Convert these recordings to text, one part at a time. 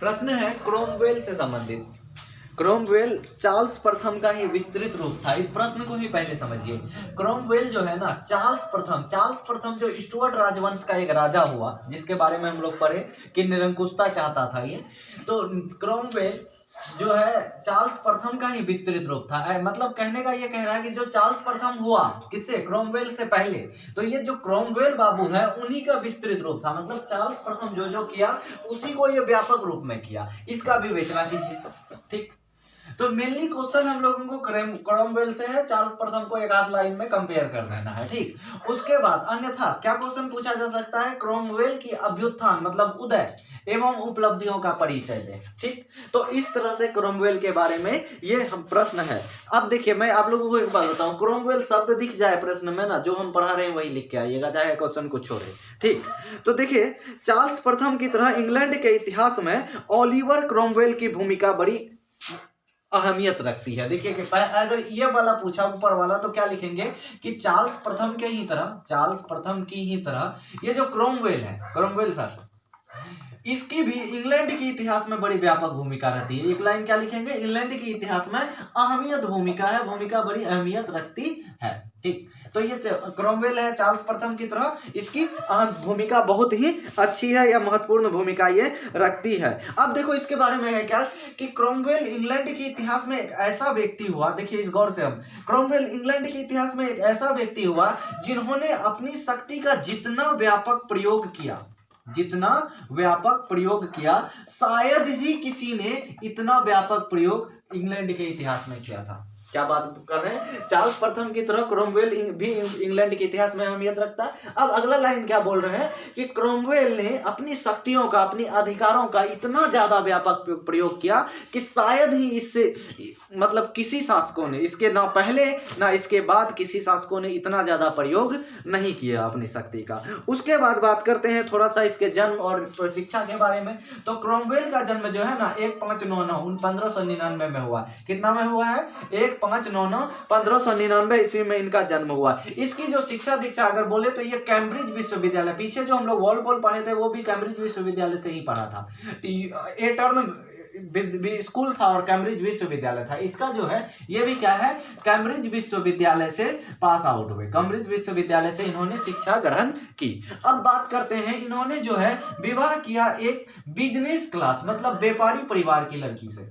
प्रश्न है क्रोमवेल से संबंधित। क्रोमवेल चार्ल्स प्रथम का ही विस्तृत रूप था। इस प्रश्न को ही पहले समझिए। क्रोमवेल जो है ना, चार्ल्स प्रथम जो स्टुअर्ट राजवंश का एक राजा हुआ, जिसके बारे में हम लोग पढ़े कि निरंकुशता चाहता था ये, तो क्रोमवेल जो है चार्ल्स प्रथम का ही विस्तृत रूप था। मतलब कहने का ये कह रहा है कि जो चार्ल्स प्रथम हुआ किससे, क्रोमवेल से पहले, तो ये जो क्रोमवेल बाबू है उन्हीं का विस्तृत रूप था। मतलब चार्ल्स प्रथम जो जो किया उसी को ये व्यापक रूप में किया। इसका विवेचना कीजिए। ठीक, तो मेनली क्वेश्चन हम लोगों को क्रोमवेल से है, चार्ल्स प्रथम को एक आध लाइन में कंपेयर कर देना है। ठीक, उसके बाद अन्यथा क्या क्वेश्चन पूछा जा सकता है, क्रोमवेल की अभ्युत्थान मतलब उदय एवं उपलब्धियों का परिचय दे। ठीक, तो इस तरह से क्रोमवेल के बारे में ये हम प्रश्न है। अब देखिए मैं आप लोगों को एक बात बताऊं, क्रोमवेल शब्द दिख जाए प्रश्न में ना, जो हम पढ़ा रहे हैं वही लिख के आइएगा, चाहे क्वेश्चन को छोड़े। ठीक, तो देखिए चार्ल्स प्रथम की तरह इंग्लैंड के इतिहास में ओलिवर क्रोमवेल की भूमिका बड़ी अहमियत रखती है। देखिए कि अगर ये वाला पूछा ऊपर वाला तो क्या लिखेंगे कि चार्ल्स प्रथम की ही तरह ये जो क्रोमवेल है, क्रोमवेल सर, इसकी भी इंग्लैंड के इतिहास में बड़ी व्यापक भूमिका रहती है। एक लाइन क्या लिखेंगे, इंग्लैंड के इतिहास में अहमियत भूमिका है, भूमिका बड़ी अहमियत रखती है। ठीक, तो ये क्रोमवेल है चार्ल्स प्रथम की तरह, इसकी भूमिका बहुत ही अच्छी है या महत्वपूर्ण भूमिका ये रखती है। अब देखो इसके बारे में है क्या कि क्रोमवेल इंग्लैंड के इतिहास में एक ऐसा व्यक्ति हुआ, देखिए इस गौर से हम, क्रोमवेल इंग्लैंड के इतिहास में एक ऐसा व्यक्ति हुआ जिन्होंने अपनी शक्ति का जितना व्यापक प्रयोग किया शायद ही किसी ने इतना व्यापक प्रयोग इंग्लैंड के इतिहास में किया था। क्या बात कर रहे हैं, चार्ल्स प्रथम की तरह क्रोमवेल भी इंग्लैंड के इतिहास में अहमियत रखता है। अब अगला लाइन क्या बोल रहे हैं कि क्रोमवेल ने अपनी शक्तियों का, अपनी अधिकारों का इतना ज्यादा व्यापक प्रयोग किया कि शायद ही इससे मतलब किसी शासकों ने, इसके ना पहले ना इसके बाद किसी शासकों ने इतना ज्यादा प्रयोग नहीं किया अपनी शक्ति का। उसके बाद बात करते हैं थोड़ा सा इसके जन्म और शिक्षा के बारे में। तो क्रोमवेल का जन्म जो है ना 1599 में हुआ। कितना में हुआ है, 1599 ईस्वी में इनका जन्म हुआ। इसकी जो शिक्षा दीक्षा अगर बोले तो ये कैम्ब्रिज विश्वविद्यालय, पीछे जो हम लोग वॉलपॉल पढ़े थे वो भी कैम्ब्रिज विश्वविद्यालय से ही पढ़ा था। एटर्न स्कूल था और कैम्ब्रिज विश्वविद्यालय था। इसका जो है ये भी क्या है, कैम्ब्रिज विश्वविद्यालय से पास आउट हुए, कैम्ब्रिज विश्वविद्यालय से इन्होंने शिक्षा ग्रहण की। अब बात करते हैं, इन्होंने जो है विवाह किया एक बिजनेस क्लास मतलब व्यापारी परिवार की लड़की से।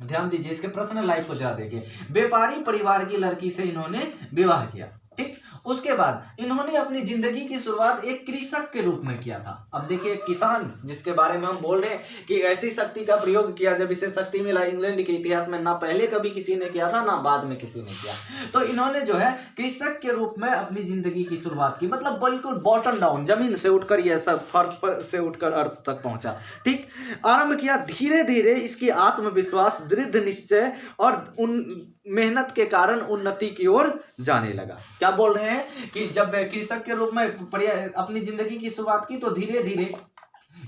ध्यान दीजिए, इसके प्रश्न लाइव को जरा देखिए। व्यापारी परिवार की लड़की से इन्होंने विवाह किया। ठीक, उसके बाद इन्होंने अपनी जिंदगी की शुरुआत एक कृषक के रूप में किया था। अब देखिए किसान जिसके बारे में हम बोल रहे हैं कि ऐसी शक्ति का प्रयोग किया जब इसे शक्ति मिला, इंग्लैंड के इतिहास में ना पहले कभी किसी ने किया था ना बाद में किसी ने किया। तो इन्होंने जो है कृषक के रूप में अपनी जिंदगी की शुरुआत की, मतलब बिल्कुल बॉटम डाउन, जमीन से उठकर यह सब फर्श पर से उठकर अर्श तक पहुंचा। ठीक, आरंभ किया। धीरे धीरे इसकी आत्मविश्वास, दृढ़ निश्चय और उन मेहनत के कारण उन्नति की ओर जाने लगा। क्या बोल रहे हैं कि जब कृषक के रूप में अपनी जिंदगी की शुरुआत की तो धीरे धीरे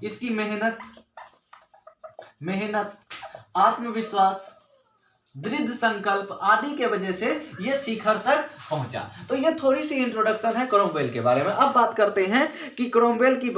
इसकी मेहनत, आत्मविश्वास, दृढ़ संकल्प आदि के वजह से ये शिखर तक पहुंचा। तो ये थोड़ी सी इंट्रोडक्शन है क्रोमवेल के बारे में। अब बात करते हैं कि क्रोमवेल की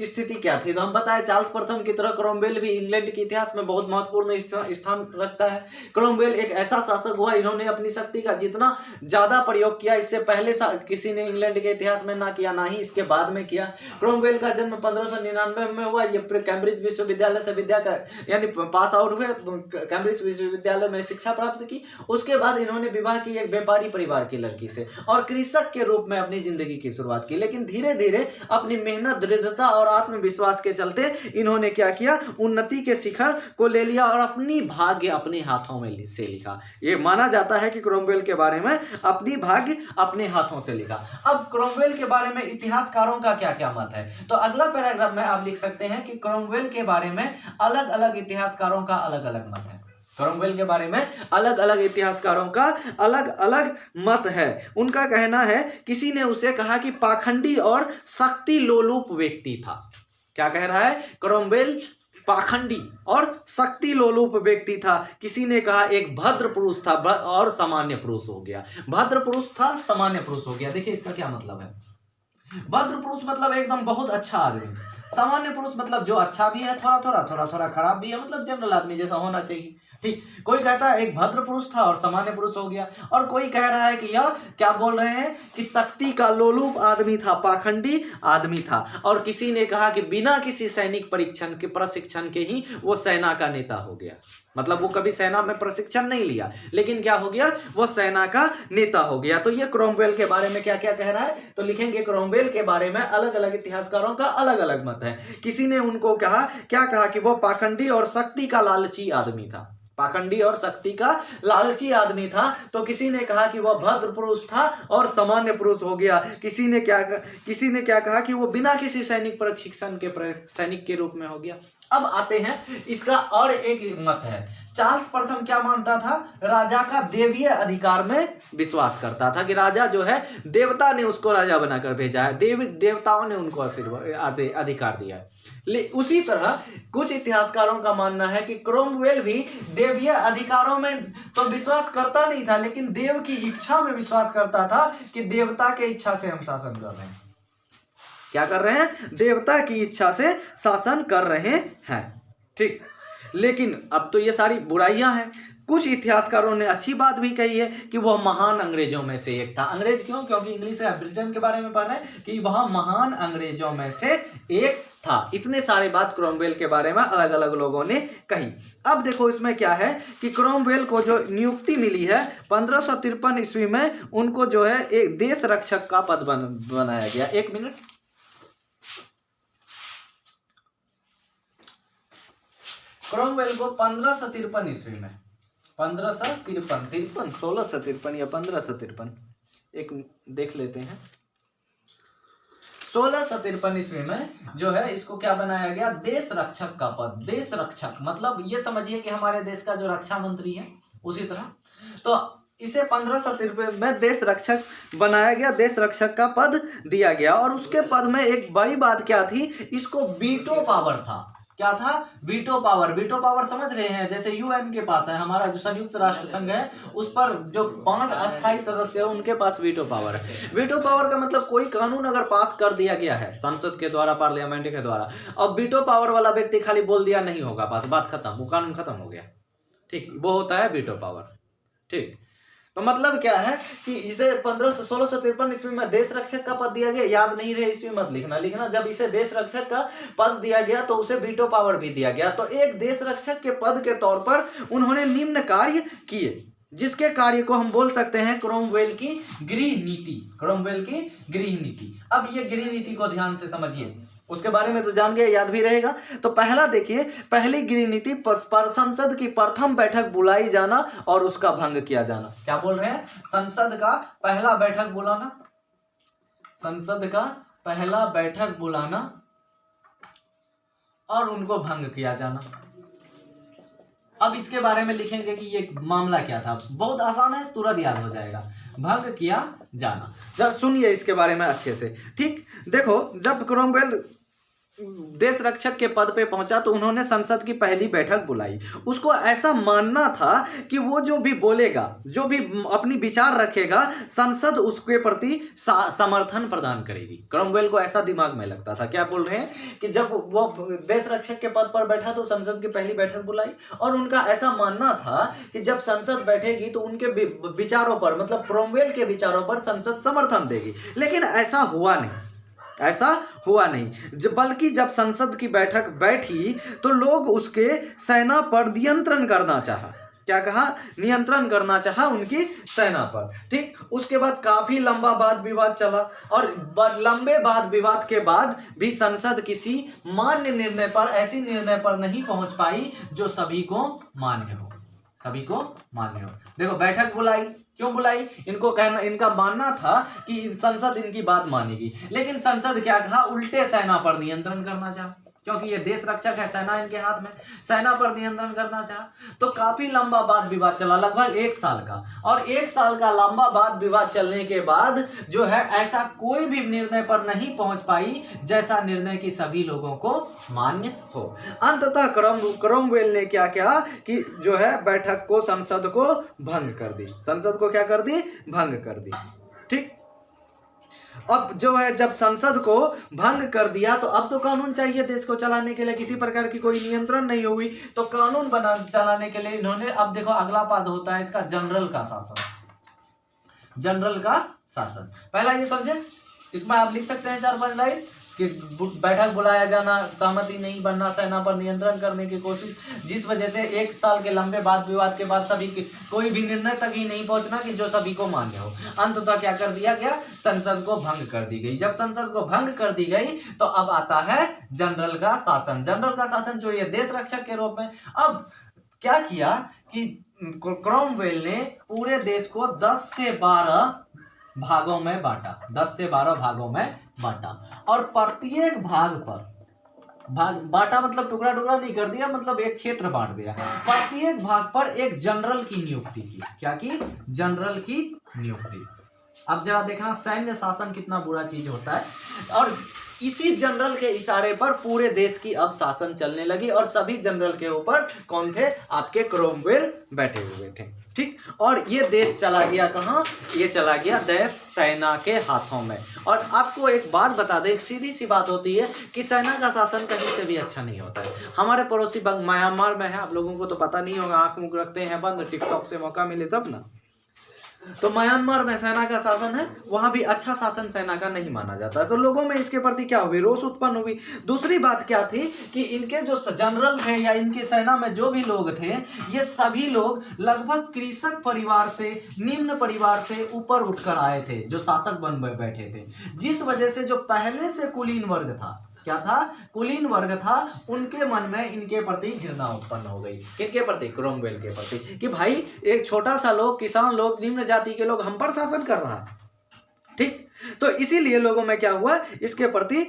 स्थिति क्या थी। तो हम बताएं चार्ल्स प्रथम की तरह क्रोमवेल भी इंग्लैंड के इतिहास में बहुत महत्वपूर्ण स्थान रखता है। क्रोमवेल एक ऐसा शासक हुआ, इन्होंने अपनी शक्ति का जितना ज्यादा प्रयोग किया इससे पहले किसी ने इंग्लैंड के इतिहास में ना किया, ना ही इसके बाद में किया। क्रोमवेल का जन्म 1599 में हुआ। ये कैम्ब्रिज विश्वविद्यालय से विद्या का यानी पास आउट हुए, कैम्ब्रिज विश्वविद्यालय में शिक्षा प्राप्त की। उसके बाद इन्होंने विवाह की एक व्यापारी परिवार की लड़की से और कृषक के रूप में अपनी जिंदगी की शुरुआत की। लेकिन धीरे धीरे अपनी मेहनत, दृढ़ता और आत्मविश्वास के चलते इन्होंने क्या किया, उन्नति के शिखर को ले लिया और अपनी भाग्य अपने हाथों में से लिखा। ये माना जाता है कि क्रोमवेल के बारे में अपनी भाग्य अपने हाथों से लिखा। अब क्रोमवेल के बारे में इतिहासकारों का क्या क्या मत है, तो अगला पैराग्राफ में आप लिख सकते हैं कि क्रोमवेल के बारे में अलग अलग इतिहासकारों का अलग अलग मत है। क्रोमवेल के बारे में अलग अलग इतिहासकारों का अलग अलग मत है। उनका कहना है, किसी ने उसे कहा कि पाखंडी और शक्ति लोलुप व्यक्ति था। क्या कह रहा है, क्रोमवेल पाखंडी और शक्ति लोलुप व्यक्ति था। किसी ने कहा एक भद्र पुरुष था और सामान्य पुरुष हो गया। भद्र पुरुष था, सामान्य पुरुष हो गया। देखिए इसका क्या मतलब है, भद्र पुरुष मतलब एकदम बहुत अच्छा आदमी। सामान्य पुरुष मतलब जो अच्छा भी है, थोड़ा थोड़ा थोड़ा थोड़ा खराब भी है, मतलब जनरल आदमी जैसा होना चाहिए। ठीक, कोई कहता है एक भद्र पुरुष था और सामान्य पुरुष हो गया, और कोई कह रहा है कि यह क्या बोल रहे हैं कि शक्ति का लोलुप आदमी था, पाखंडी आदमी था, और किसी ने कहा कि बिना किसी सैनिक परीक्षण के प्रशिक्षण के ही वो सेना का नेता हो गया। मतलब वो कभी सेना में प्रशिक्षण नहीं लिया, लेकिन क्या हो गया, वो सेना का नेता हो गया। तो ये क्रोमवेल के बारे में क्या क्या कह रहा है, तो लिखेंगे क्रोमवेल के बारे में अलग अलग इतिहासकारों का अलग अलग मत है। किसी ने उनको कहा, क्या कहा कि वो पाखंडी और शक्ति का लालची आदमी था, पाखंडी और शक्ति का लालची आदमी था। तो किसी ने कहा कि वह भद्र पुरुष था और सामान्य पुरुष हो गया। किसी ने क्या कहा कि वो बिना किसी सैनिक प्रशिक्षण के सैनिक के रूप में हो गया। अब आते हैं, इसका और एक मत है। चार्ल्स प्रथम क्या मानता था, राजा का देवीय अधिकार में विश्वास करता था कि राजा जो है देवता ने उसको राजा बनाकर भेजा है, देवताओं ने उनको अधिकार दिया है। उसी तरह कुछ इतिहासकारों का मानना है कि क्रोमवेल भी देवीय अधिकारों में तो विश्वास करता नहीं था, लेकिन देव की इच्छा में विश्वास करता था कि देवता के इच्छा से हम शासन कर रहे हैं। क्या कर रहे हैं, देवता की इच्छा से शासन कर रहे हैं। ठीक, लेकिन अब तो ये सारी बुराइयां हैं। कुछ इतिहासकारों ने अच्छी बात भी कही है कि वह महान अंग्रेजों में से एक था। अंग्रेज क्यों, क्योंकि इंग्लिश या ब्रिटेन के बारे में पढ़ रहे हैं कि वह महान अंग्रेजों में से एक था। इतने सारे बात क्रोमवेल के बारे में अलग अलग लोगों ने कही। अब देखो इसमें क्या है कि क्रोमवेल को जो नियुक्ति मिली है 1553 ईस्वी में, उनको जो है एक देश रक्षक का पद बनाया गया। एक मिनट, क्रोमवेल को 1553 ईस्वी में, 1653 या 1553, एक देख लेते हैं। 1653 ईस्वी में जो है इसको क्या बनाया गया, देश रक्षक का पद। देश रक्षक मतलब ये समझिए कि हमारे देश का जो रक्षा मंत्री है उसी तरह, तो इसे 1553 में देश रक्षक बनाया गया, देश रक्षक का पद दिया गया। और उसके पद में एक बड़ी बात क्या थी, इसको वीटो पावर था। क्या था, वीटो पावर। वीटो पावर समझ रहे हैं, जैसे यूएन के पास है, हमारा जो संयुक्त राष्ट्र संघ है उस पर जो 5 अस्थायी सदस्य है उनके पास वीटो पावर है। वीटो पावर का मतलब कोई कानून अगर पास कर दिया गया है संसद के द्वारा, पार्लियामेंट के द्वारा, अब वीटो पावर वाला व्यक्ति खाली बोल दिया नहीं होगा पास, बात खत्म, वो कानून खत्म हो गया। ठीक, वो होता है वीटो पावर। ठीक, तो मतलब क्या है कि इसे 1653 ईस्वी में देश रक्षक का पद दिया गया। याद नहीं रहे ईस्वी मत लिखना, जब इसे देश रक्षक का पद दिया गया तो उसे वीटो पावर भी दिया गया। तो एक देश रक्षक के पद के तौर पर उन्होंने निम्न कार्य किए, जिसके कार्य को हम बोल सकते हैं क्रोमवेल की गृह नीति। क्रोमवेल की गृह नीति। अब ये गृह नीति को ध्यान से समझिए, उसके बारे में तो जान गए, याद भी रहेगा। तो पहला देखिए, पहली गृह नीति पर संसद की प्रथम बैठक बुलाई जाना और उसका भंग किया जाना। क्या बोल रहे हैं, संसद का पहला बैठक बुलाना, संसद का पहला बैठक बुलाना और उनको भंग किया जाना। अब इसके बारे में लिखेंगे कि ये मामला क्या था, बहुत आसान है, तुरंत याद हो जाएगा। भंग किया जाना, जब सुनिए इसके बारे में अच्छे से। ठीक, देखो जब क्रोमवेल देश रक्षक के पद पे पहुंचा तो उन्होंने संसद की पहली बैठक बुलाई। उसको ऐसा मानना था कि वो जो भी बोलेगा, जो भी अपनी विचार रखेगा, संसद उसके प्रति समर्थन प्रदान करेगी। क्रोमवेल को ऐसा दिमाग में लगता था। क्या बोल रहे हैं कि जब वो देश रक्षक के पद पर बैठा तो संसद की पहली बैठक बुलाई, और उनका ऐसा मानना था कि जब संसद बैठेगी तो उनके विचारों पर, मतलब क्रोमवेल के विचारों पर संसद समर्थन देगी। लेकिन ऐसा हुआ नहीं, ऐसा हुआ नहीं। बल्कि जब संसद की बैठक बैठी तो लोग उसके सेना पर नियंत्रण करना चाहा। क्या कहा, नियंत्रण करना चाहा उनकी सेना पर। ठीक, उसके बाद काफी लंबा वाद विवाद चला, और लंबे वाद विवाद के बाद भी संसद किसी मान्य निर्णय पर, ऐसी निर्णय पर नहीं पहुंच पाई जो सभी को मान्य हो, सभी को मान्य हो। देखो बैठक बुलाई, क्यों बुलाई, इनको कहना, इनका मानना था कि संसद इनकी बात मानेगी, लेकिन संसद क्या कहा, उल्टे सेना पर नियंत्रण करना चाहा, क्योंकि ये देश रक्षक है, सेना इनके हाथ में, सेना पर नियंत्रण करना चाहा। तो काफी लंबा वाद विवाद चला, लगभग 1 साल का, और 1 साल का लंबा वाद विवाद चलने के बाद जो है ऐसा कोई भी निर्णय पर नहीं पहुंच पाई जैसा निर्णय की सभी लोगों को मान्य हो। अंततः क्रोमवेल ने क्या किया कि जो है बैठक को, संसद को भंग कर दी, संसद को क्या कर दी, भंग कर दी। ठीक, अब जो है जब संसद को भंग कर दिया तो अब तो कानून चाहिए देश को चलाने के लिए, किसी प्रकार की कोई नियंत्रण नहीं हुई, तो कानून बना चलाने के लिए इन्होंने, अब देखो अगला पद होता है इसका जनरल का शासन। जनरल का शासन पहला ये समझे, इसमें आप लिख सकते हैं 4-5 लाइन कि बैठक बुलाया जाना, सहमति नहीं बनना, सेना पर नियंत्रण करने की कोशिश, जिस वजह से 1 साल के लंबे वाद विवाद के बाद सभी कोई भी निर्णय तक ही नहीं पहुंचना कि जो सभी को मान्य हो। अंततः क्या कर दिया गया, संसद को भंग कर दी गई। जब संसद को भंग कर दी गई तो अब आता है जनरल का शासन। जनरल का शासन जो ये देश रक्षक के रूप में, अब क्या किया कि क्रॉमवेल ने पूरे देश को 10 से 12 भागों में बांटा, 10 से 12 भागों में बांटा, और प्रत्येक भाग पर बांटा मतलब टुकड़ा टुकड़ा नहीं कर दिया, मतलब एक क्षेत्र बांट दिया। प्रत्येक भाग पर एक जनरल की नियुक्ति की। क्या की? जनरल की नियुक्ति। अब जरा देखना सैन्य शासन कितना बुरा चीज होता है, और इसी जनरल के इशारे पर पूरे देश की अब शासन चलने लगी, और सभी जनरल के ऊपर कौन थे? आपके क्रॉमवेल बैठे हुए थे। ठीक, और ये देश चला गया कहाँ? ये चला गया देश सेना के हाथों में। और आपको एक बात बता दें, एक सीधी सी बात होती है कि सेना का शासन कहीं से भी अच्छा नहीं होता है। हमारे पड़ोसी म्यांमार में है, आप लोगों को तो पता नहीं होगा, आंख मुंह रखते हैं बंद, टिकटॉक से मौका मिले तब ना। तो म्यांमार में सेना का शासन है, वहां भी अच्छा शासन सेना का नहीं माना जाता है। तो लोगों में इसके प्रति क्या हुई? रोष उत्पन्न हुई। दूसरी बात क्या थी कि इनके जो जनरल थे या इनकी सेना में जो भी लोग थे, ये सभी लोग लगभग कृषक परिवार से, निम्न परिवार से ऊपर उठकर आए थे, जो शासक बन बैठे थे, जिस वजह से जो पहले से कुलीन वर्ग था, क्या था? कुलीन वर्ग था, उनके मन में इनके प्रति घृणा उत्पन्न हो गई। किनके प्रति? क्रॉमवेल के प्रति, कि भाई एक छोटा सा लोग, किसान लोग, निम्न जाति के लोग हम पर शासन कर रहा है। ठीक, तो इसीलिए लोगों में क्या हुआ? इसके प्रति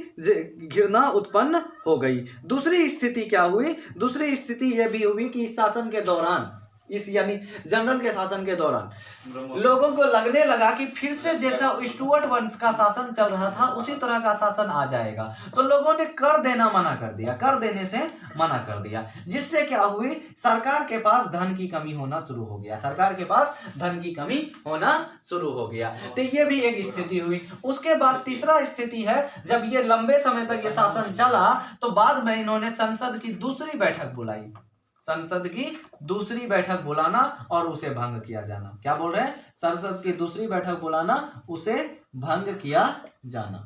घृणा उत्पन्न हो गई। दूसरी स्थिति क्या हुई? दूसरी स्थिति यह भी हुई कि इस शासन के दौरान, इस यानी जनरल के शासन के दौरान लोगों को लगने लगा कि फिर से जैसा स्टुअर्ट वंश का शासन चल रहा था उसी तरह का शासन आ जाएगा। तो लोगों ने कर देना मना कर दिया, कर देने से मना कर दिया, जिससे क्या हुई? सरकार के पास धन की कमी होना शुरू हो गया। सरकार के पास धन की कमी होना शुरू हो गया। तो ये भी एक स्थिति हुई। उसके बाद तीसरा स्थिति है, जब ये लंबे समय तक ये शासन चला तो बाद में इन्होंने संसद की दूसरी बैठक बुलाई। संसद की दूसरी बैठक बुलाना और उसे भंग किया जाना। क्या बोल रहे हैं? संसद की दूसरी बैठक बुलाना, उसे भंग किया जाना।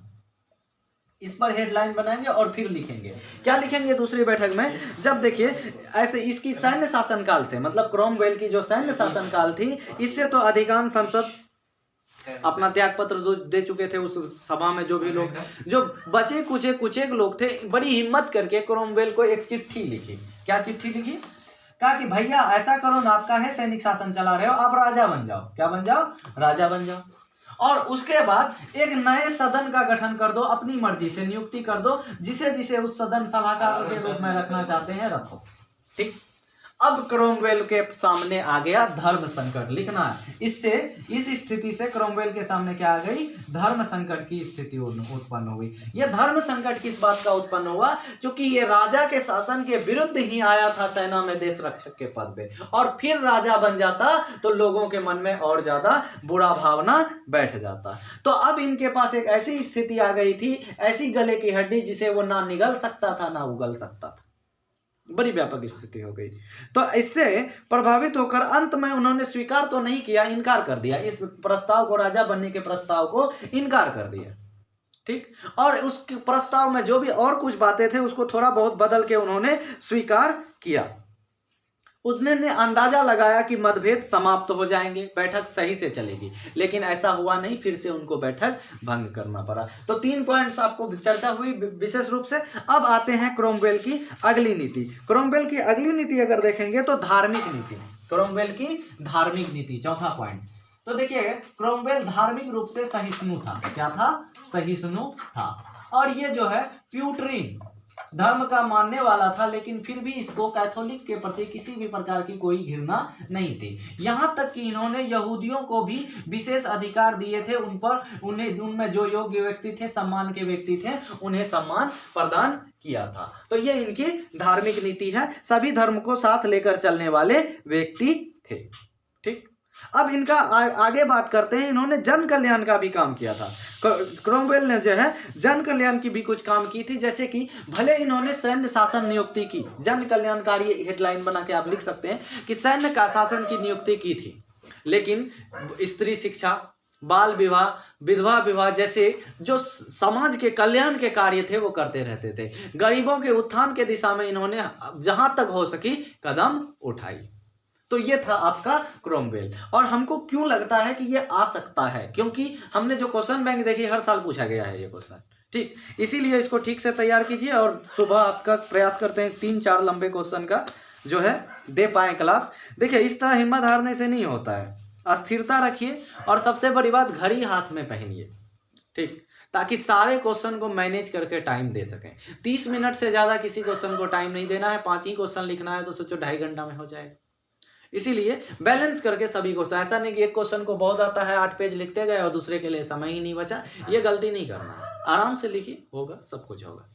इस पर हेडलाइन बनाएंगे और फिर लिखेंगे। क्या लिखेंगे दूसरी बैठक में? जब देखिए ऐसे इसकी सैन्य शासनकाल से, मतलब क्रॉमवेल की जो सैन्य शासनकाल थी, इससे तो अधिकांश संसद अपना त्याग पत्र दे चुके थे। उस सभा में जो भी लोग, जो बचे कुछ एक लोग थे, बड़ी हिम्मत करके क्रॉमवेल को एक चिट्ठी लिखी। क्या चिट्ठी लिखी? कहा कि भैया ऐसा करो ना, आपका है सैनिक शासन चला रहे हो, आप राजा बन जाओ। क्या बन जाओ? राजा बन जाओ। और उसके बाद एक नए सदन का गठन कर दो, अपनी मर्जी से नियुक्ति कर दो, जिसे जिसे उस सदन सलाहकार के रूप में रखना चाहते हैं रखो। ठीक, अब क्रॉमवेल के सामने आ गया धर्म संकट। लिखना है, इससे इस स्थिति से क्रॉमवेल के सामने क्या आ गई? धर्म संकट की स्थिति उत्पन्न हो गई। यह धर्म संकट किस बात का उत्पन्न हुआ? क्योंकि ये राजा के शासन के विरुद्ध ही आया था सेना में देश रक्षक के पद पे, और फिर राजा बन जाता तो लोगों के मन में और ज्यादा बुरा भावना बैठ जाता। तो अब इनके पास एक ऐसी स्थिति आ गई थी, ऐसी गले की हड्डी जिसे वो ना निगल सकता था ना उगल सकता था। बड़ी व्यापक स्थिति हो गई। तो इससे प्रभावित होकर अंत में उन्होंने स्वीकार तो नहीं किया, इनकार कर दिया। इस प्रस्ताव को, राजा बनने के प्रस्ताव को इनकार कर दिया। ठीक, और उस प्रस्ताव में जो भी और कुछ बातें थे उसको थोड़ा बहुत बदल के उन्होंने स्वीकार किया। उसने अंदाजा लगाया कि मतभेद समाप्त हो जाएंगे, बैठक सही से चलेगी, लेकिन ऐसा हुआ नहीं। फिर से उनको बैठक भंग करना पड़ा। तो 3 पॉइंट्स आपको चर्चा हुई विशेष रूप से। अब आते हैं क्रॉमवेल की अगली नीति। क्रॉमवेल की अगली नीति अगर देखेंगे तो धार्मिक नीति। क्रॉमवेल की धार्मिक नीति, चौथा पॉइंट। तो देखिए क्रॉमवेल धार्मिक रूप से सहिष्णु था। क्या था? सहिष्णु था। और ये जो है प्यूटरिन धर्म का मानने वाला था, लेकिन फिर भी इसको कैथोलिक के प्रति किसी भी प्रकार की कोई घृणा नहीं थी। यहां तक कि इन्होंने यहूदियों को भी विशेष अधिकार दिए थे। उन पर उनमें जो योग्य व्यक्ति थे, सम्मान के व्यक्ति थे, उन्हें सम्मान प्रदान किया था। तो ये इनकी धार्मिक नीति है। सभी धर्म को साथ लेकर चलने वाले व्यक्ति थे। ठीक, अब इनका आगे बात करते हैं। इन्होंने जन कल्याण का भी काम किया था। क्रोमवेल ने जो है जन कल्याण की भी कुछ काम की थी, जैसे कि भले इन्होंने सैन्य शासन नियुक्ति की, जन कल्याणकारी हेडलाइन बना के आप लिख सकते हैं कि सैन्य का शासन की नियुक्ति की थी, लेकिन स्त्री शिक्षा, बाल विवाह, विधवा विवाह जैसे जो समाज के कल्याण के कार्य थे वो करते रहते थे। गरीबों के उत्थान के दिशा में इन्होंने जहां तक हो सकी कदम उठाई। तो ये था आपका क्रोमवेल। और हमको क्यों लगता है कि ये आ सकता है, क्योंकि हमने जो क्वेश्चन बैंक देखी हर साल पूछा गया है ये क्वेश्चन, ठीक, इसीलिए इसको ठीक से तैयार कीजिए और सुबह आपका प्रयास करते हैं 3-4 लंबे क्वेश्चन का जो है दे पाए क्लास। देखिए इस तरह हिम्मत हारने से नहीं होता है, अस्थिरता रखिए और सबसे बड़ी बात घड़ी हाथ में पहनिए, ठीक, ताकि सारे क्वेश्चन को मैनेज करके टाइम दे सकें। 30 मिनट से ज़्यादा किसी क्वेश्चन को टाइम नहीं देना है, 5 ही क्वेश्चन लिखना है तो सोचो 2.5 घंटा में हो जाएगा। इसीलिए बैलेंस करके सभी क्वेश्चन, ऐसा नहीं कि एक क्वेश्चन को बहुत आता है 8 पेज लिखते गए और दूसरे के लिए समय ही नहीं बचा, ये गलती नहीं करना है। आराम से लिखिए, होगा, सब कुछ होगा।